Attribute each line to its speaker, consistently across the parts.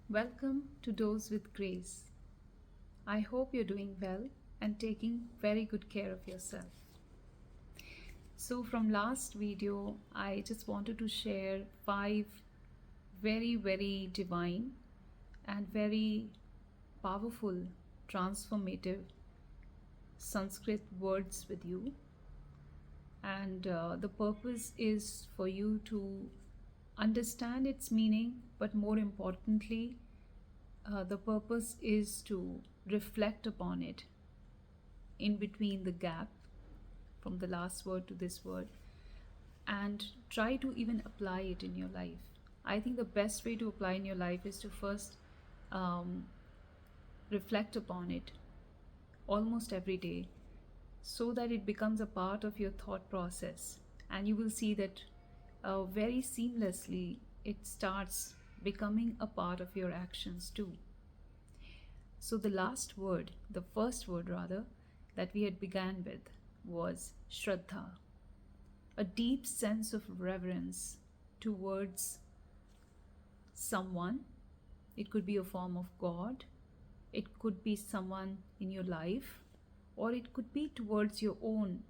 Speaker 1: Welcome to Dose with Grace. I hope you're doing well and taking very good care of yourself. So, from last video, I just wanted to share 5 very divine and very powerful, transformative Sanskrit words with you. And the purpose is for you to understand its meaning, but more importantly, the purpose is to reflect upon it in between the gap from the last word to this word and try to even apply it in your life. I think the best way to apply in your life is to first reflect upon it almost every day so that it becomes a part of your thought process, and you will see that very seamlessly it starts becoming a part of your actions too. So the last word, the first word rather, that we had began with was Shraddha, a deep sense of reverence towards someone. It could be a form of God, it could be someone in your life, or it could be towards your own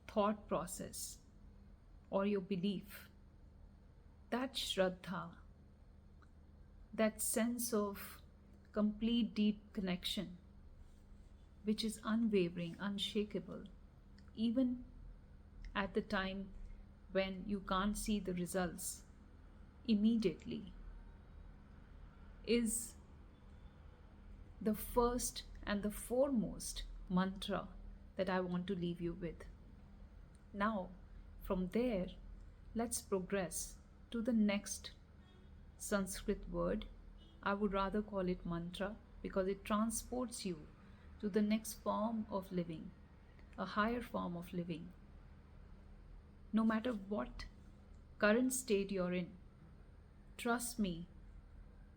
Speaker 1: thought process or your belief. That Shraddha, that sense of complete deep connection, which is unwavering, unshakable, even at the time when you can't see the results immediately, is the first and the foremost mantra that I want to leave you with. Now, from there, let's progress to the next Sanskrit word. I would rather call it mantra because it transports you to the next form of living, a higher form of living. No matter what current state you're in, trust me,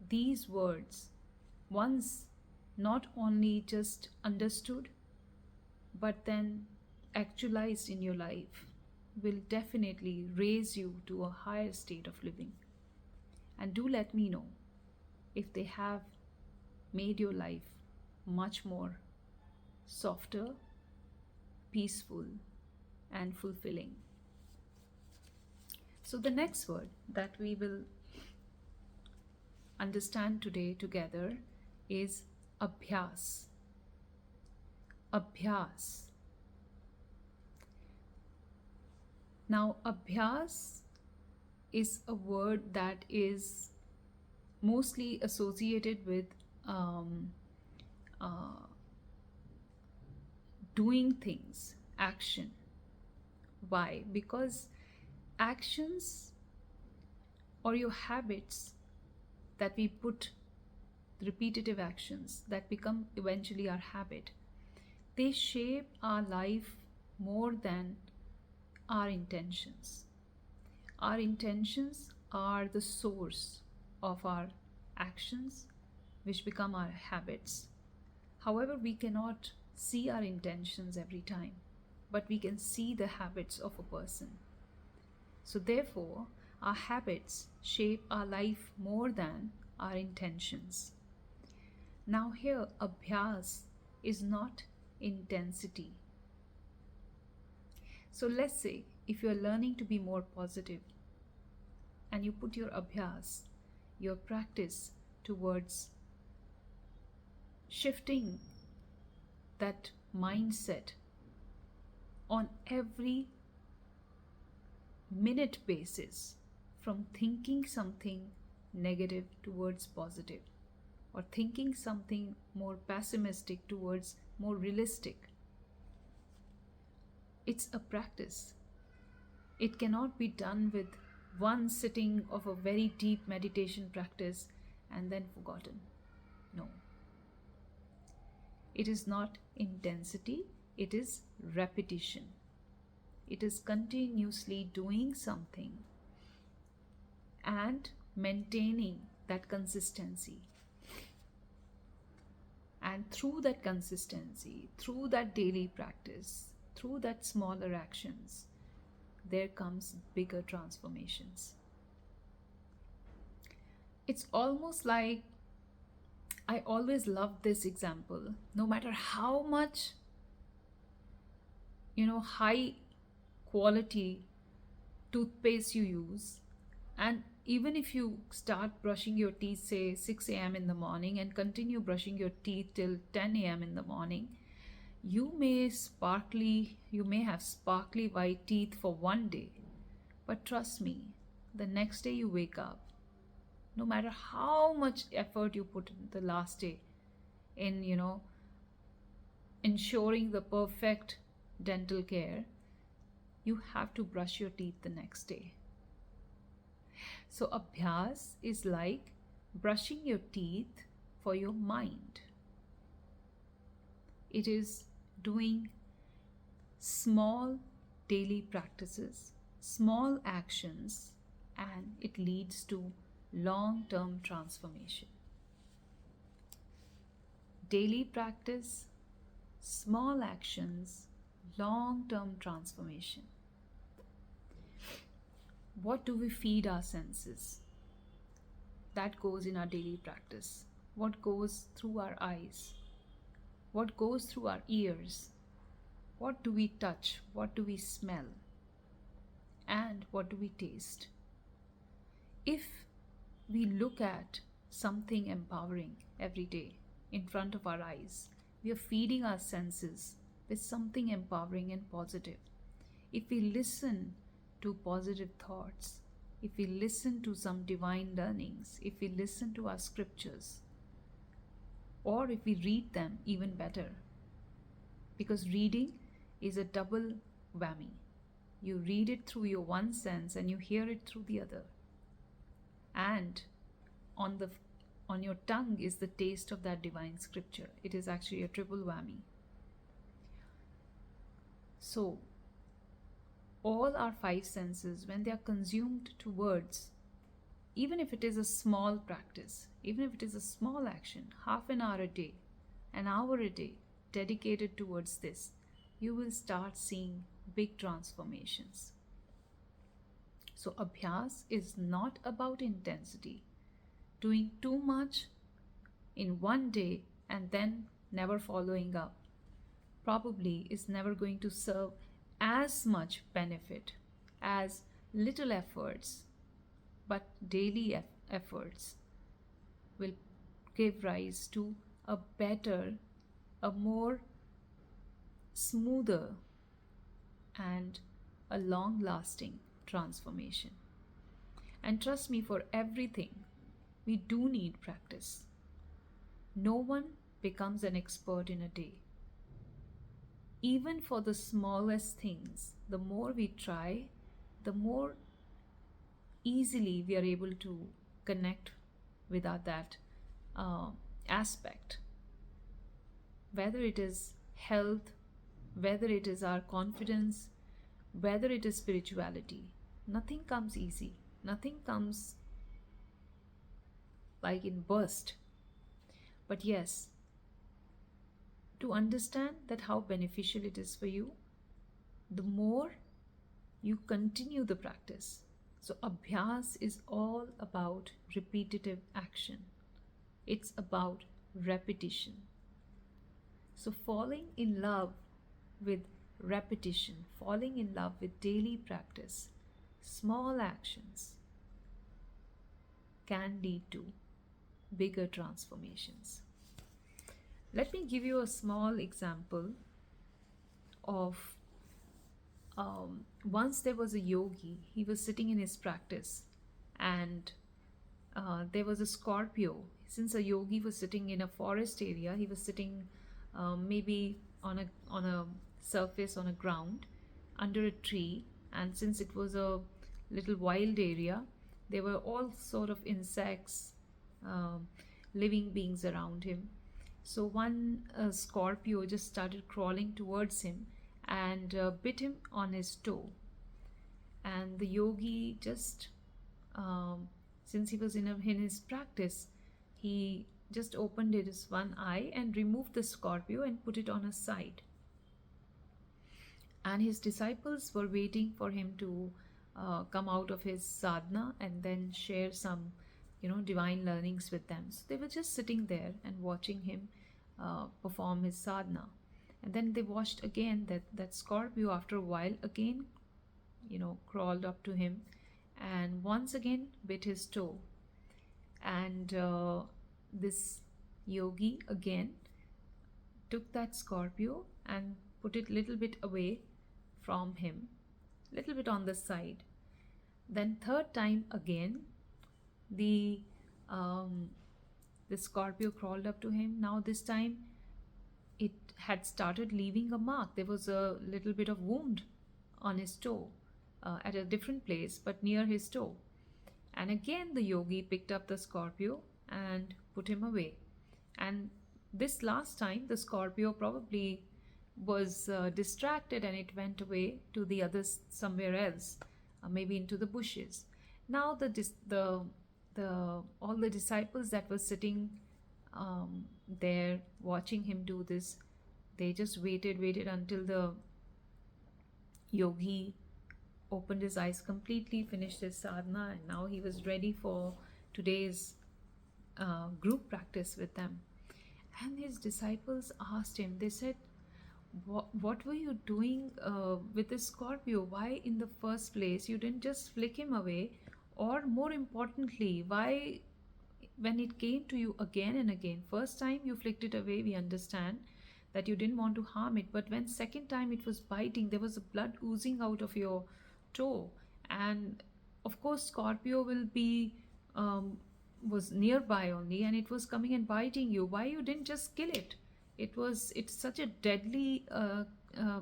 Speaker 1: these words, once not only just understood, but then actualized in your life, will definitely raise you to a higher state of living. And do let me know if they have made your life much more softer, peaceful, and fulfilling. So the next word that we will understand today together is Abhyaas. Abhyaas. Now, Abhyaas is a word that is mostly associated with doing things, action. Why? Because actions or your habits that we put, repetitive actions that become eventually our habit, they shape our life more than our intentions. Our intentions are the source of our actions, which become our habits. However, we cannot see our intentions every time, but we can see the habits of a person. So therefore, our habits shape our life more than our intentions. Now here, Abhyaas is not intensity. So let's say if you are learning to be more positive and you put your Abhyaas, your practice towards shifting that mindset on every minute basis from thinking something negative towards positive, or thinking something more pessimistic towards more realistic. It's a practice. It cannot be done with one sitting of a very deep meditation practice and then forgotten. No. It is not intensity, it is repetition. It is continuously doing something and maintaining that consistency. And through that consistency, through that daily practice, through that smaller actions, there comes bigger transformations. It's almost like, I always love this example. No matter how much, high quality toothpaste you use, and even if you start brushing your teeth, say 6 a.m. in the morning, and continue brushing your teeth till 10 a.m. in the morning, you may have sparkly white teeth for one day. But trust me, the next day you wake up, no matter how much effort you put in the last day in, ensuring the perfect dental care, you have to brush your teeth the next day. So, Abhyaas is like brushing your teeth for your mind. It is doing small daily practices, small actions, and it leads to long term transformation. Daily practice, small actions, long term transformation. What do we feed our senses? That goes in our daily practice. What goes through our eyes? What goes through our ears? What do we touch? What do we smell? And what do we taste? If we look at something empowering every day in front of our eyes, we are feeding our senses with something empowering and positive. If we listen to positive thoughts, if we listen to some divine learnings, if we listen to our scriptures, or if we read them, even better. Because reading is a double whammy. You read it through your one sense and you hear it through the other. And on your tongue is the taste of that divine scripture. It is actually a triple whammy. So, all our five senses, when they are consumed to words, even if it is a small practice, even if it is a small action, half an hour a day, an hour a day dedicated towards this, you will start seeing big transformations. So, Abhyaas is not about intensity. Doing too much in one day and then never following up probably is never going to serve as much benefit as little efforts, but daily efforts will give rise to a better, a more smoother, and a long lasting transformation. And trust me, for everything, we do need practice. No one becomes an expert in a day. Even for the smallest things, the more we try, the more easily we are able to connect with that aspect. Whether it is health, whether it is our confidence, whether it is spirituality, nothing comes easy. Nothing comes like in burst. But yes, to understand that how beneficial it is for you, the more you continue the practice. So Abhyaas is all about repetitive action. It's about repetition. So falling in love with repetition, falling in love with daily practice, small actions can lead to bigger transformations. Let me give you a small example of once there was a yogi. He was sitting in his practice, and there was a Scorpio. Since a yogi was sitting in a forest area, he was sitting maybe on a surface, on a ground, under a tree. And since it was a little wild area, there were all sort of insects, living beings around him. So one Scorpio just started crawling towards him and bit him on his toe. And the yogi just, since he was in his practice, he just opened his one eye and removed the Scorpio and put it on his side. And his disciples were waiting for him to come out of his sadhana and then share some divine learnings with them. So they were just sitting there and watching him perform his sadhana. And then they watched again that Scorpio, after a while, again, crawled up to him and once again bit his toe. And this yogi again took that Scorpio and put it little bit away from him, little bit on the side. Then third time again, the um, the Scorpio crawled up to him. Now this time it had started leaving a mark. There was a little bit of wound on his toe, at a different place, but near his toe. And again, the yogi picked up the Scorpio and put him away. And this last time, the Scorpio probably was distracted and it went away to the others somewhere else, maybe into the bushes. Now the all the disciples that were sitting there watching him do this, they just waited until the yogi opened his eyes completely, finished his sadhana, and now he was ready for today's group practice with them. And his disciples asked him, they said, what were you doing with this Scorpio? Why in the first place you didn't just flick him away? Or more importantly, why when it came to you again and again, first time you flicked it away, we understand that you didn't want to harm it, but when second time it was biting, there was blood oozing out of your toe, and of course Scorpio will be was nearby only, and it was coming and biting you. Why you didn't just kill it? It's such a deadly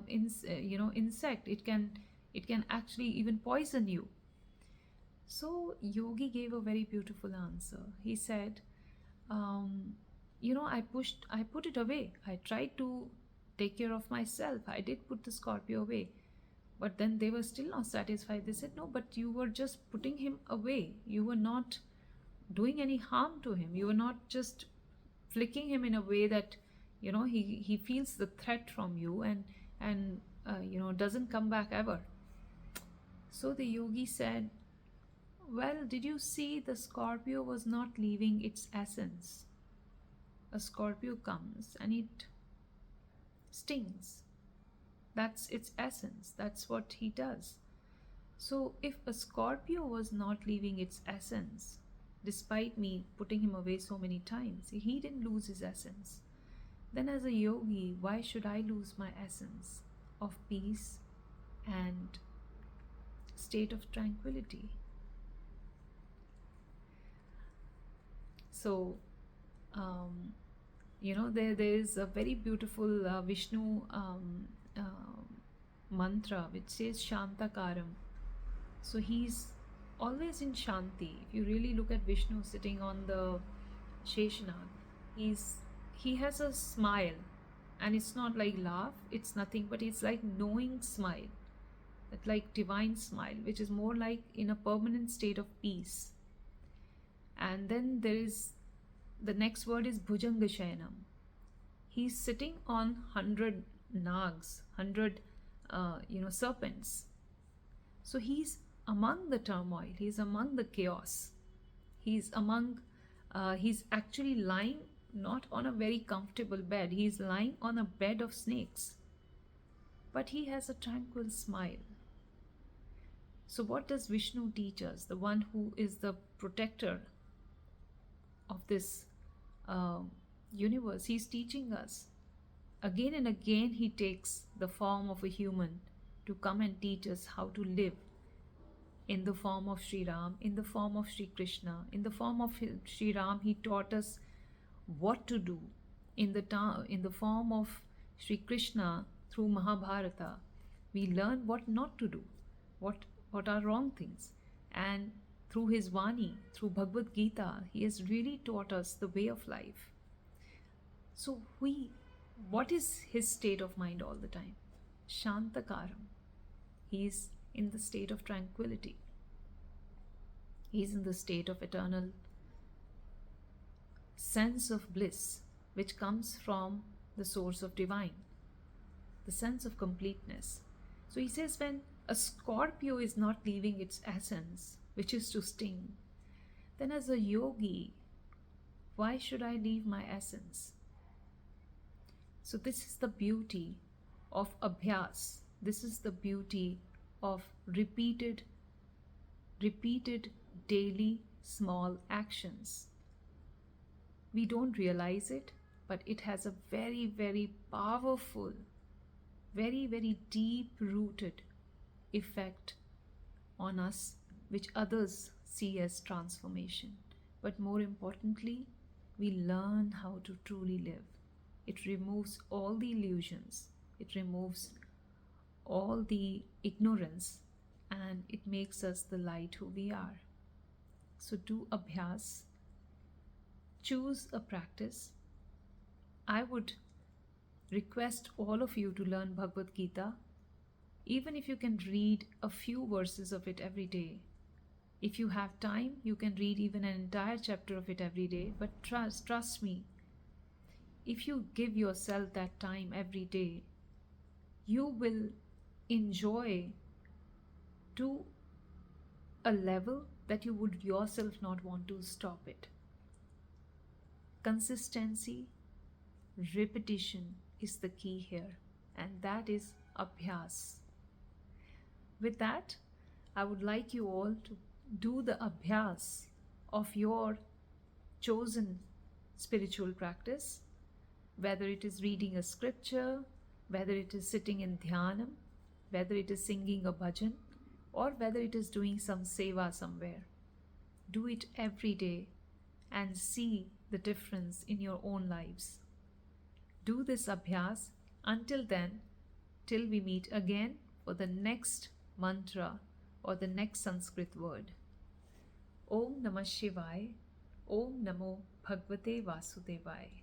Speaker 1: insect. It can actually even poison you. So yogi gave a very beautiful answer. He said, I put it away. I tried to take care of myself. I did put the Scorpio away. But then they were still not satisfied. They said, no, but you were just putting him away. You were not doing any harm to him. You were not just flicking him in a way that, he feels the threat from you and doesn't come back ever. So the yogi said, well, did you see the Scorpio was not leaving its essence? A Scorpio comes and it stings. That's its essence. That's what he does. So if a Scorpio was not leaving its essence, despite me putting him away so many times, he didn't lose his essence. Then as a yogi, why should I lose my essence of peace and state of tranquility? So, there is a very beautiful Vishnu mantra which says Shantakaram. So he's always in Shanti. If you really look at Vishnu sitting on the Sheshanag, he has a smile, and it's not like laugh, it's nothing, but it's like knowing smile, that like divine smile, which is more like in a permanent state of peace. And then there is the next word is Bhujanga Shayanam. He's sitting on 100 nags, 100 serpents. So he's among the turmoil, he's among the chaos, he's actually lying not on a very comfortable bed, he's lying on a bed of snakes, but he has a tranquil smile. So what does Vishnu teach us, the one who is the protector of this universe? He's teaching us again and again. He takes the form of a human to come and teach us how to live in the form of Sri Ram, in the form of Sri Krishna. In the form of Sri Ram, he taught us what to do. In the form of Sri Krishna, through Mahabharata, we learn what not to do, what are wrong things. And through his Vani, through Bhagavad Gita, he has really taught us the way of life. So what is his state of mind all the time? Shantakaram. He is in the state of tranquility. He is in the state of eternal sense of bliss, which comes from the source of divine, the sense of completeness. So he says, when a Scorpio is not leaving its essence, which is to sting, then as a yogi, why should I leave my essence? So, this is the beauty of Abhyaas. This is the beauty of repeated daily small actions. We don't realize it, but it has a very, very powerful, very, very deep rooted effect on us, which others see as transformation. But more importantly, we learn how to truly live. It removes all the illusions, it removes all the ignorance, and it makes us the light who we are. So, do Abhyas, choose a practice. I would request all of you to learn Bhagavad Gita, even if you can read a few verses of it every day. If you have time, you can read even an entire chapter of it every day. But trust me, if you give yourself that time every day, you will enjoy to a level that you would yourself not want to stop it. Consistency, repetition is the key here, and that is Abhyas. With that, I would like you all to do the Abhyas of your chosen spiritual practice, whether it is reading a scripture, whether it is sitting in dhyanam, whether it is singing a bhajan, or whether it is doing some seva somewhere. Do it every day and see the difference in your own lives. Do this Abhyas. Until then, till we meet again for the next mantra or the next Sanskrit word. Om Namah Shivaya. Om Namo Bhagavate Vasudevaya.